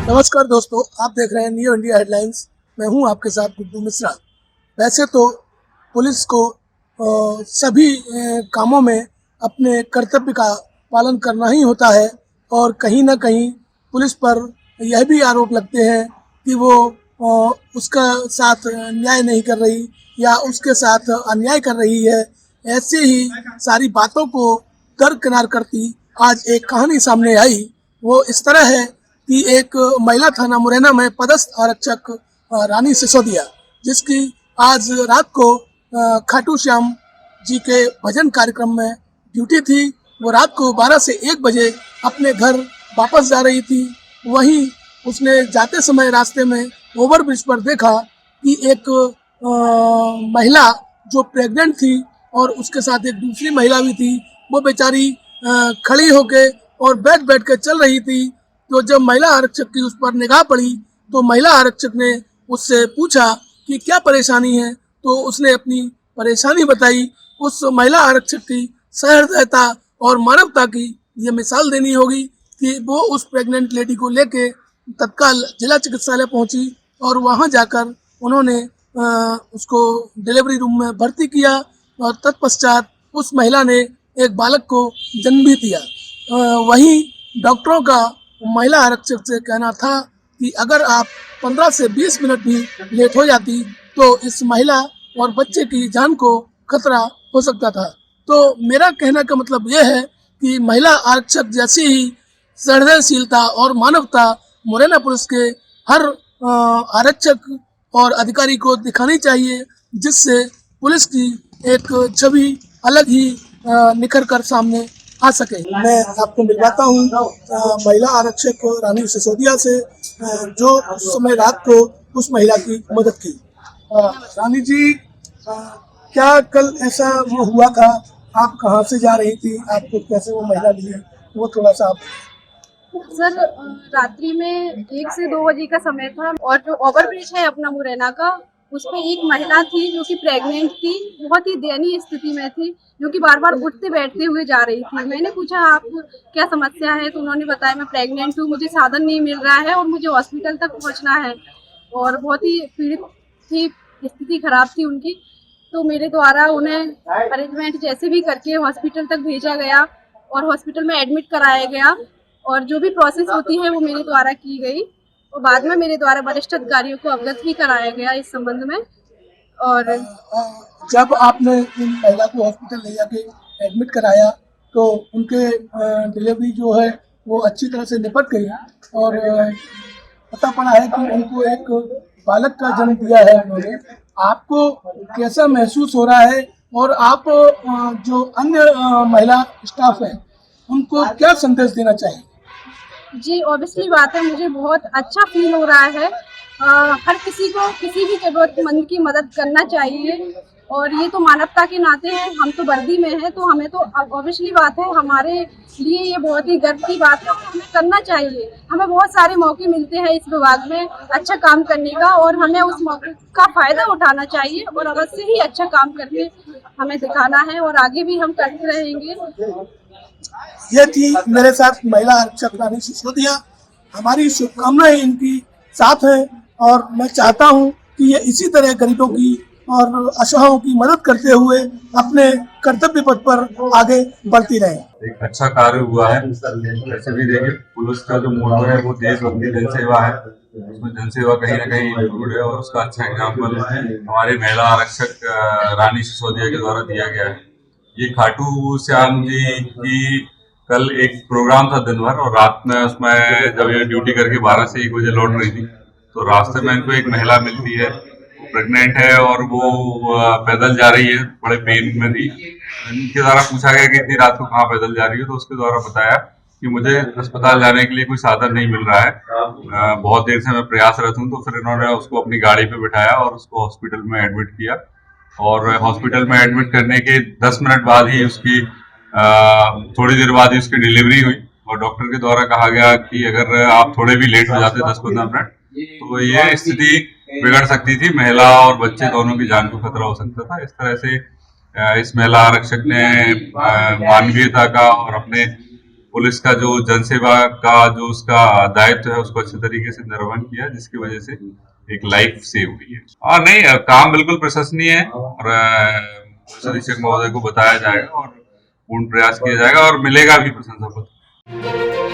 नमस्कार दोस्तों, आप देख रहे हैं न्यू इंडिया हेडलाइंस। मैं हूं आपके साथ गुड्डू मिश्रा। वैसे तो पुलिस को सभी कामों में अपने कर्तव्य का पालन करना ही होता है और कहीं ना कहीं पुलिस पर यह भी आरोप लगते हैं कि वो उसका साथ न्याय नहीं कर रही या उसके साथ अन्याय कर रही है। ऐसे ही सारी बातों को दरकिनार करती आज एक कहानी सामने आई। वो इस तरह है कि एक महिला थाना मुरैना में पदस्थ आरक्षक रानी सिसोदिया, जिसकी आज रात को खाटू श्याम जी के भजन कार्यक्रम में ड्यूटी थी, वो रात को 12 से 1 बजे अपने घर वापस जा रही थी। वहीं उसने जाते समय रास्ते में ओवरब्रिज पर देखा कि एक महिला जो प्रेग्नेंट थी और उसके साथ एक दूसरी महिला भी थी, वो बेचारी खड़ी होके और बैठ के चल रही थी। तो जब महिला आरक्षक की उस पर निगाह पड़ी तो महिला आरक्षक ने उससे पूछा कि क्या परेशानी है, तो उसने अपनी परेशानी बताई। उस महिला आरक्षक की सहृदयता और मानवता की ये मिसाल देनी होगी कि वो उस प्रेग्नेंट लेडी को लेके तत्काल जिला चिकित्सालय पहुंची और वहां जाकर उन्होंने उसको डिलीवरी रूम में भर्ती किया और तत्पश्चात उस महिला ने एक बालक को जन्म भी दिया। वहीं डॉक्टरों का महिला आरक्षक से कहना था कि अगर आप 15 से 20 मिनट भी लेट हो जाती तो इस महिला और बच्चे की जान को खतरा हो सकता था। तो मेरा कहने का मतलब यह है कि महिला आरक्षक जैसी ही संवेदनशीलता और मानवता मुरैना पुलिस के हर आरक्षक और अधिकारी को दिखानी चाहिए, जिससे पुलिस की एक छवि अलग ही निखर कर सामने आ सके। मैं आपको मिलवाता हूँ महिला आरक्षक रानी सिसोदिया से, जो उस समय रात को उस महिला की मदद की। रानी जी, क्या कल ऐसा वो हुआ था? आप कहाँ से जा रही थी, आपको कैसे वो महिला मिली, वो थोड़ा सा आप। सर, रात्रि में 1 से 2 बजे का समय था और जो ओवरब्रिज है अपना मुरैना का, उस पर एक महिला थी जो कि प्रेग्नेंट थी, बहुत ही दयनीय स्थिति में थी, जो कि बार बार उठते बैठते हुए जा रही थी। मैंने पूछा आपको क्या समस्या है, तो उन्होंने बताया मैं प्रेग्नेंट हूँ, मुझे साधन नहीं मिल रहा है और मुझे हॉस्पिटल तक पहुँचना है और बहुत ही पीड़ित थी, स्थिति खराब थी उनकी। तो मेरे द्वारा उन्हें अरेंजमेंट जैसे भी करके हॉस्पिटल तक भेजा गया और हॉस्पिटल में एडमिट कराया गया और जो भी प्रोसेस होती है वो मेरे द्वारा की गई और बाद में मेरे द्वारा वरिष्ठ अधिकारियों को अवगत भी कराया गया इस संबंध में। और जब आपने इन महिला को हॉस्पिटल ले जाके एडमिट कराया तो उनके डिलीवरी जो है वो अच्छी तरह से निपट गई और पता पड़ा है कि उनको एक बालक का जन्म दिया है उन्होंने। आपको कैसा महसूस हो रहा है और आप जो अन्य महिला स्टाफ है उनको क्या संदेश देना चाहिए? जी, ऑब्वियसली बात है, मुझे बहुत अच्छा फील हो रहा है। हर किसी को किसी भी ज़रूरतमंद की मदद करना चाहिए और ये तो मानवता के नाते है, हम तो वर्दी में हैं, तो हमें तो ऑब्वियसली बात है, हमारे लिए ये बहुत ही गर्व की बात है और हमें करना चाहिए। हमें बहुत सारे मौके मिलते हैं इस विभाग में अच्छा काम करने का और हमें उस मौके का फ़ायदा उठाना चाहिए और अवश्य ही अच्छा काम करके हमें दिखाना है और आगे भी हम करते रहेंगे। ये थी मेरे साथ महिला आरक्षक रानी सिसोदिया। हमारी शुभकामनाएं इनकी साथ है और मैं चाहता हूं कि ये इसी तरह गरीबों की और असहायों की मदद करते हुए अपने कर्तव्य पथ पर आगे बढ़ती रहे। एक अच्छा कार्य हुआ है। वैसे भी देखिए, पुलिस का जो मोटो है वो देशभक्ति जनसेवा है, उसमें जनसेवा कहीं ना कहीं इंक्लूड है और उसका अच्छा एग्जाम्पल हमारे महिला आरक्षक रानी सिसोदिया के द्वारा दिया गया है। ये खाटू श्याम जी की कल एक प्रोग्राम था दिन भर और रात में उसमें जब ये ड्यूटी करके 12 से 1 बजे लौट रही थी तो रास्ते में इनको एक महिला मिलती है, प्रेग्नेंट है और वो पैदल जा रही है, बड़े पेन में थी। इनके द्वारा पूछा गया कि इतनी रात को कहाँ पैदल जा रही है, तो उसके द्वारा बताया कि मुझे अस्पताल जाने के लिए कोई साधन नहीं मिल रहा है, बहुत देर से मैं प्रयासरत हूँ। तो फिर इन्होंने उसको अपनी गाड़ी पे बिठाया और उसको हॉस्पिटल में एडमिट किया और हॉस्पिटल में एडमिट करने के 10 मिनट बाद ही उसकी थोड़ी देर बाद ही उसकी डिलीवरी हुई और डॉक्टर के द्वारा कहा गया कि अगर आप थोड़े भी लेट हो जाते 10-15 मिनट तो ये स्थिति बिगड़ सकती थी, महिला और बच्चे दोनों की जान को खतरा हो सकता था। इस तरह से इस महिला आरक्षक ने मानवीयता का और अपने पुलिस का जो जनसेवा का जो उसका दायित्व है उसको अच्छे तरीके से निर्वहन किया, जिसकी वजह से एक लाइफ सेव हुई है। और नहीं, काम बिल्कुल प्रशंसनीय है और पुलिस अधीक्षक महोदय को बताया जाएगा और पूर्ण प्रयास किया जाएगा और मिलेगा भी प्रशंसा पत्र।